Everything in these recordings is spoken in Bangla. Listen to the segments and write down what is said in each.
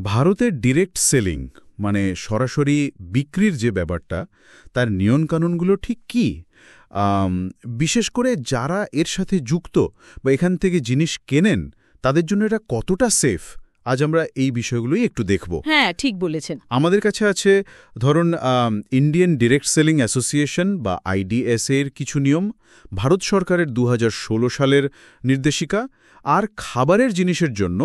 ভারতের ডিরেক্ট সেলিং মানে সরাসরি বিক্রির যে ব্যাপারটা তার নিয়মকানুনগুলো ঠিক কি? বিশেষ করে যারা এর সাথে যুক্ত বা এখান থেকে জিনিস কেনেন তাদের জন্য এটা কতটা সেফ, আজ আমরা এই বিষয়গুলোই একটু দেখব। হ্যাঁ, ঠিক বলেছেন। আমাদের কাছে আছে ধরুন ইন্ডিয়ান ডিরেক্ট সেলিং অ্যাসোসিয়েশন বা আইডিএসএ এর কিছু নিয়ম, ভারত সরকারের 2016 সালের নির্দেশিকা, আর খাবারের জিনিসের জন্য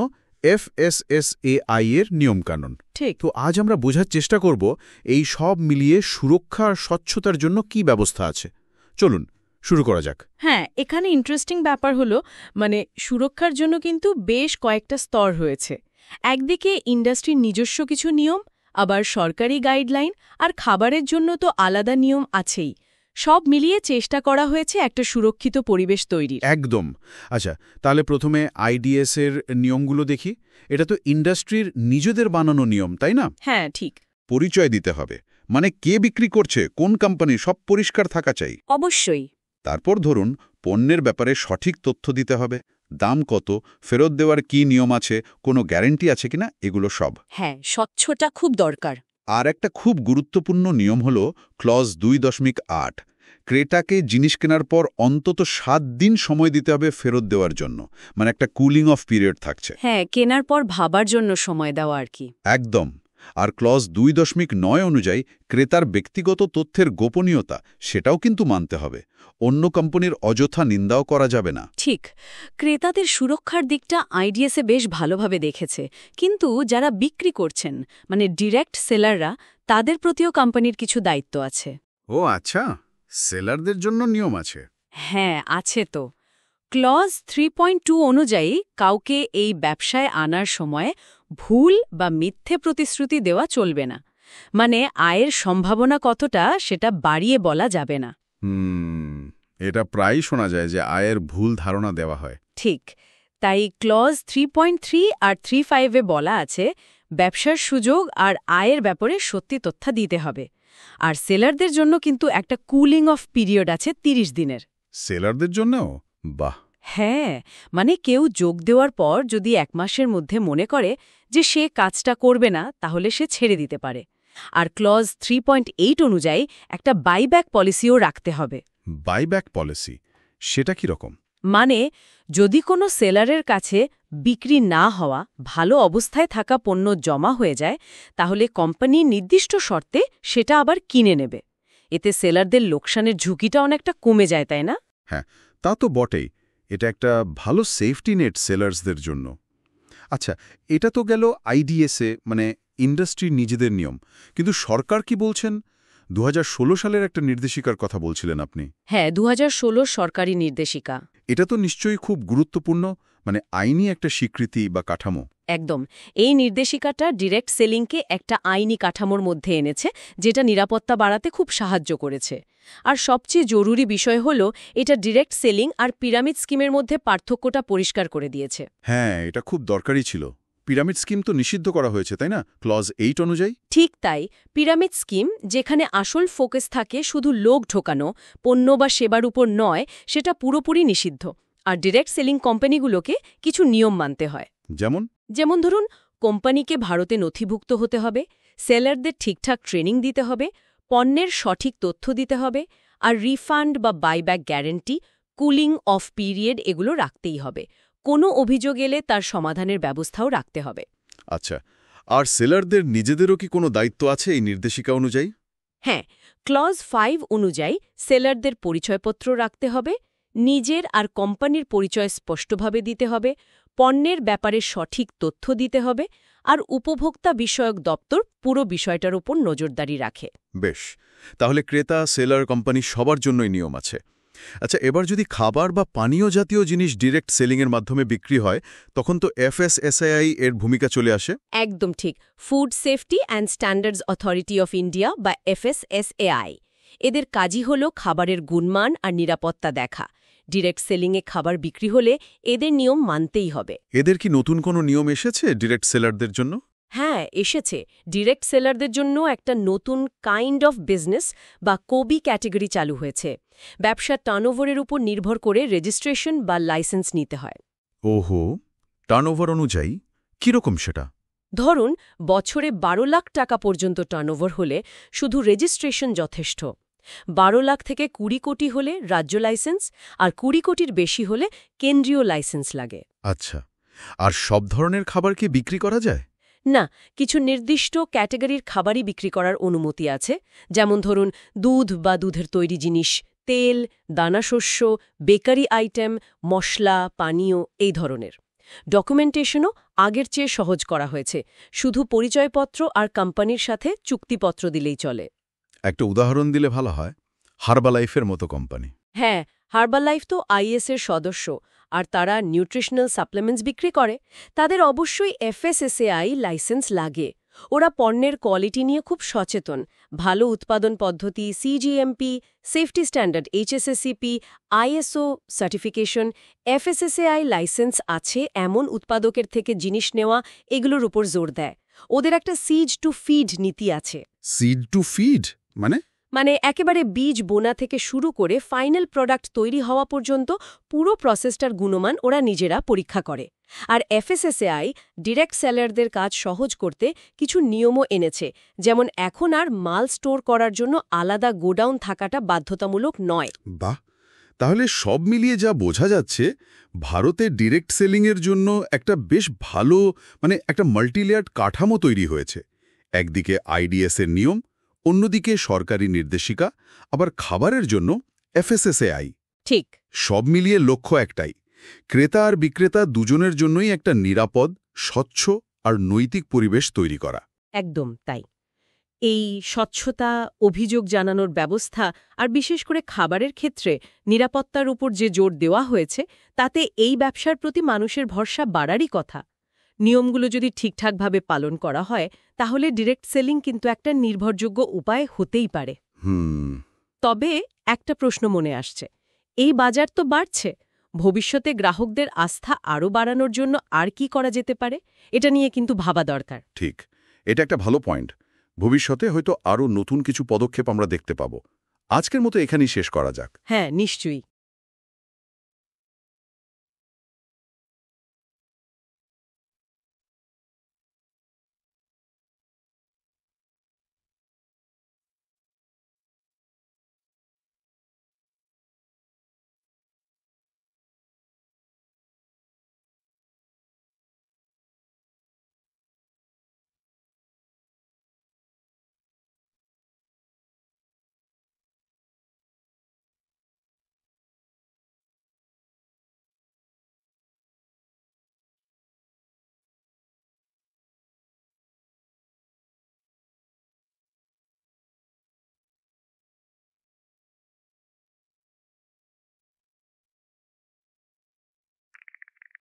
FSSAI এর নিয়মকানুন। ঠিক। তো আজ আমরা বোঝার চেষ্টা করব এই সব মিলিয়ে সুরক্ষা আর স্বচ্ছতার জন্য কি ব্যবস্থা আছে। চলুন শুরু করা যাক। হ্যাঁ, এখানে ইন্টারেস্টিং ব্যাপার হলো সুরক্ষার জন্য কিন্তু বেশ কয়েকটা স্তর হয়েছে। একদিকে ইন্ডাস্ট্রির নিজস্ব কিছু নিয়ম, আবার সরকারি গাইডলাইন, আর খাবারের জন্য তো আলাদা নিয়ম আছেই। সব মিলিয়ে চেষ্টা করা হয়েছে একটা সুরক্ষিত পরিবেশ তৈরির। একদম। আচ্ছা, তাহলে প্রথমে আইডিএস এর নিয়মগুলো দেখি। এটা তো ইন্ডাস্ট্রির নিজেদের বানানো নিয়ম, তাই না? হ্যাঁ, ঠিক। পরিচয় দিতে হবে, মানে কে বিক্রি করছে, কোন কোম্পানি, সব পরিষ্কার থাকা চাই। অবশ্যই। তারপর ধরুন পণ্যের ব্যাপারে সঠিক তথ্য দিতে হবে, দাম কত, ফেরত দেওয়ার কি নিয়ম আছে, কোনো গ্যারেন্টি আছে কিনা, এগুলো সব। হ্যাঁ, স্বচ্ছতা খুব দরকার। আর একটা খুব গুরুত্বপূর্ণ নিয়ম হল ক্লজ 2.8, ক্রেতাকে জিনিস কেনার পর অন্তত 7 দিন সময় দিতে হবে ফেরত দেওয়ার জন্য, মানে একটা কুলিং অফ পিরিয়ড থাকছে। হ্যাঁ, কেনার পর ভাবার জন্য সময় দেওয়া আর কি। একদম। আর ক্লজ 2.9 অনুযায়ী ক্রেতার ব্যক্তিগত তথ্যের গোপনীয়তা সেটাও কিন্তু মানতে হবে, অন্য কোম্পানির অযথা নিন্দাও করা যাবে না। ঠিক। ক্রেতাদের সুরক্ষার দিকটা আইডিএসএ বেশ ভালোভাবে দেখেছে, কিন্তু যারা বিক্রি করছেন ডিরেক্ট সেলাররা, তাদের প্রতিও কোম্পানির কিছু দায়িত্ব আছে। ও আচ্ছা, সেলারদের জন্য নিয়ম আছে? হ্যাঁ, আছে তো। ক্লজ 3.2 অনুযায়ী কাউকে এই ব্যবসায় আনার সময় ভুল বা মিথ্যে প্রতিশ্রুতি দেওয়া চলবে না। আয়ের সম্ভাবনা কতটা সেটা বাড়িয়ে বলা যাবে না। এটা প্রায়ই শোনা যায় যে আয়ের ভুল ধারণা দেওয়া হয়। ঠিক। তাই ক্লজ 3.3 আর 3.5-এ বলা আছে ব্যবসার সুযোগ আর আয়ের ব্যাপারে সত্যি তথ্য দিতে হবে। আর সেলারদের জন্য কিন্তু একটা কুলিং অফ পিরিয়ড আছে 30 দিনের। সেলারদের জন্যও? বাহ। হ্যাঁ, কেউ যোগ দেওয়ার পর যদি 1 মাসের মধ্যে মনে করে যে সে কাজটা করবে না, তাহলে সে ছেড়ে দিতে পারে। আর ক্লজ 3.8 অনুযায়ী একটা বাইব্যাক পলিসিও রাখতে হবে। বাইব্যাক পলিসি সেটা কি রকম? যদি কোনো সেলারের কাছে বিক্রি না হওয়া ভালো অবস্থায় থাকা পণ্য জমা হয়ে যায়, তাহলে কোম্পানি নির্দিষ্ট শর্তে সেটা আবার কিনে নেবে। এতে সেলারদের লোকসানের ঝুঁকিটা অনেকটা কমে যায়, তাই না? হ্যাঁ, তা তো বটেই। এটা একটা ভালো সেফটি নেট সেলার্সদের জন্য। আচ্ছা, এটা তো গেল আইডিএসএ ইন্ডাস্ট্রির নিজেদের নিয়ম, কিন্তু সরকার কি বলছেন? 2016 সালের একটা নির্দেশিকার কথা বলছিলেন আপনি। হ্যাঁ, 2016 সরকারি নির্দেশিকা। এটা তো নিশ্চয়ই খুব গুরুত্বপূর্ণ, আইনি একটা স্বীকৃতি বা কাঠামো। একদম। এই নির্দেশিকাটা ডিরেক্ট সেলিংকে একটা আইনি কাঠামোর মধ্যে এনেছে, যেটা নিরাপত্তা বাড়াতে খুব সাহায্য করেছে। আর সবচেয়ে জরুরি বিষয় হলো এটা ডিরেক্ট সেলিং আর পিরামিড স্কিমের মধ্যে পার্থক্যটা পরিষ্কার করে দিয়েছে। হ্যাঁ, এটা খুব দরকারি ছিল। পিরামিড স্কিম তো নিষিদ্ধ করা হয়েছে, তাই না, ক্লজ 8 অনুযায়ী? ঠিক তাই। পিরামিড স্কিম, যেখানে আসল ফোকাস থাকে শুধু লোক ঢোকানো, পণ্য বা সেবার উপর নয়, সেটা পুরোপুরি নিষিদ্ধ। আর ডিরেক্ট সেলিং কোম্পানিগুলোকে কিছু নিয়ম মানতে হয়। যেমন ধরুন, কোম্পানিকে ভারতে নথিভুক্ত হতে হবে, সেলারদের ঠিকঠাক ট্রেনিং দিতে হবে, পণ্যের সঠিক তথ্য দিতে হবে, আর রিফান্ড বা buyback guarantee, cooling off period এগুলো রাখতেই হবে। কোনো অভিযোগ এলে তার সমাধানের ব্যবস্থাও রাখতে হবে। আচ্ছা, আর সেলারদের নিজেদেরও কি কোনো দায়িত্ব আছে এই নির্দেশিকা অনুযায়ী? হ্যাঁ, ক্লজ 5 অনুযায়ী সেলারদের পরিচয়পত্র রাখতে হবে, নিজের আর কোম্পানির পরিচয় স্পষ্টভাবে দিতে হবে, পণ্যের ব্যাপারে সঠিক তথ্য দিতে হবে, আর উপভোক্তা বিষয়ক দপ্তর পুরো বিষয়টার উপর নজরদারি রাখে। বেশ, তাহলে ক্রেতা, সেলার, কোম্পানি সবার জন্যই নিয়ম আছে। আচ্ছা, এবার যদি খাবার বা পানীয় জাতীয় জিনিস ডিরেক্ট সেলিংয়ের মাধ্যমে বিক্রি হয়, তখন তো FSSAI এর ভূমিকা চলে আসে। একদম ঠিক। Food safety and standards authority of India বা FSSAI, এদের কাজই হল খাবারের গুণমান আর নিরাপত্তা দেখা। ডিরেক্ট সেলিংয়ে খাবার বিক্রি হলে এদের নিয়ম মানতেই হবে। এদের কি নতুন কোনো নিয়ম এসেছে ডিরেক্ট সেলারদের জন্য? হ্যাঁ, এসেছে। ডিরেক্ট সেলারদের জন্য একটা নতুন কাইন্ড অফ বিজনেস বা কোবি ক্যাটেগরি চালু হয়েছে। ব্যবসার টার্নওভারের উপর নির্ভর করে রেজিস্ট্রেশন বা লাইসেন্স নিতে হয়। ওহো, টার্নওভার অনুযায়ী কীরকম সেটা? ধরুন বছরে 12 লাখ টাকা পর্যন্ত টার্নওভার হলে শুধু রেজিস্ট্রেশন যথেষ্ট। 12 লাখ থেকে 20 কোটি হলে রাজ্য লাইসেন্স, আর 20 কোটির বেশি হলে কেন্দ্রীয় লাইসেন্স লাগে। আচ্ছা, আর সব ধরনের খাবার কি বিক্রি করা যায়? না, কিছু নির্দিষ্ট ক্যাটাগরির খাবারই বিক্রি করার অনুমতি আছে, যেমন ধরুন দুধ বা দুধের তৈরি জিনিস, তেল, দানাশস্য, বেকারি আইটেম, মশলা, পানীয় এই ধরনের। ডকুমেন্টেশনও আগের চেয়ে সহজ করা হয়েছে, শুধু পরিচয়পত্র আর কোম্পানির সাথে চুক্তিপত্র দিলেই চলে। একটা উদাহরণ দিলে ভালো হয়। হার্বালাইফের মতো কোম্পানি। হ্যাঁ, হার্বালাইফ তো আইএসের সদস্য, আর তারা নিউট্রিশনাল সাপ্লিমেন্টস বিক্রি করে। তাদের অবশ্যই এফএসএসএআই লাইসেন্স লাগে। ওরা পণ্যের কোয়ালিটি নিয়ে খুব সচেতন। ভালো উৎপাদন পদ্ধতি, cGMP, safety standard HSSCP, ISO certification, FSSAI license আছে এমন উৎপাদকের থেকে জিনিস নেওয়া, এগুলোর উপর জোর দেয়। ওদের একটা সিজ টু ফিড নীতি আছে। সিড টু ফিড মানে একেবারে বীজ বোনা থেকে শুরু করে ফাইনাল প্রোডাক্ট তৈরি হওয়া পর্যন্ত পুরো প্রসেসটার গুণমান ওরা নিজেরা পরীক্ষা করে। আর এফএসএসএআই ডিরেক্ট সেলারদের কাজ সহজ করতে কিছু নিয়মও এনেছে, যেমন এখন আর মাল স্টোর করার জন্য আলাদা গোডাউন থাকাটা বাধ্যতামূলক নয়। বাহ, তাহলে সব মিলিয়ে যা বোঝা যাচ্ছে, ভারতে ডিরেক্ট সেলিংয়ের জন্য একটা বেশ ভালো একটা মাল্টিলেয়ার্ড কাঠামো তৈরি হয়েছে। একদিকে আইডিএসের নিয়ম, অন্যদিকে সরকারি নির্দেশিকা, আবার খাবারের জন্য এফএসএসএআই। ঠিক। সব মিলিয়ে লক্ষ্য একটাই, ক্রেতা আর বিক্রেতা দুজনের জন্যই একটা নিরাপদ, স্বচ্ছ আর নৈতিক পরিবেশ তৈরি করা। একদম তাই। এই স্বচ্ছতা, অভিযোগ জানানোর ব্যবস্থা আর বিশেষ করে খাবারের ক্ষেত্রে নিরাপত্তার উপর যে জোর দেওয়া হয়েছে, তাতে এই ব্যবসার প্রতি মানুষের ভরসা বাড়ারই কথা। নিয়মগুলো যদি ঠিকঠাকভাবে পালন করা হয়, তাহলে ডিরেক্ট সেলিং কিন্তু একটা নির্ভরযোগ্য উপায় হতেই পারে। তবে একটা প্রশ্ন মনে আসছে, এই বাজার তো বাড়ছে, ভবিষ্যতে গ্রাহকদের আস্থা আরও বাড়ানোর জন্য আর কি করা যেতে পারে? এটা নিয়ে কিন্তু ভাবা দরকার। ঠিক, এটা একটা ভালো পয়েন্ট। ভবিষ্যতে হয়তো আরও নতুন কিছু পদক্ষেপ আমরা দেখতে পাব। আজকের মতো এখানেই শেষ করা যাক। হ্যাঁ, নিশ্চয়ই।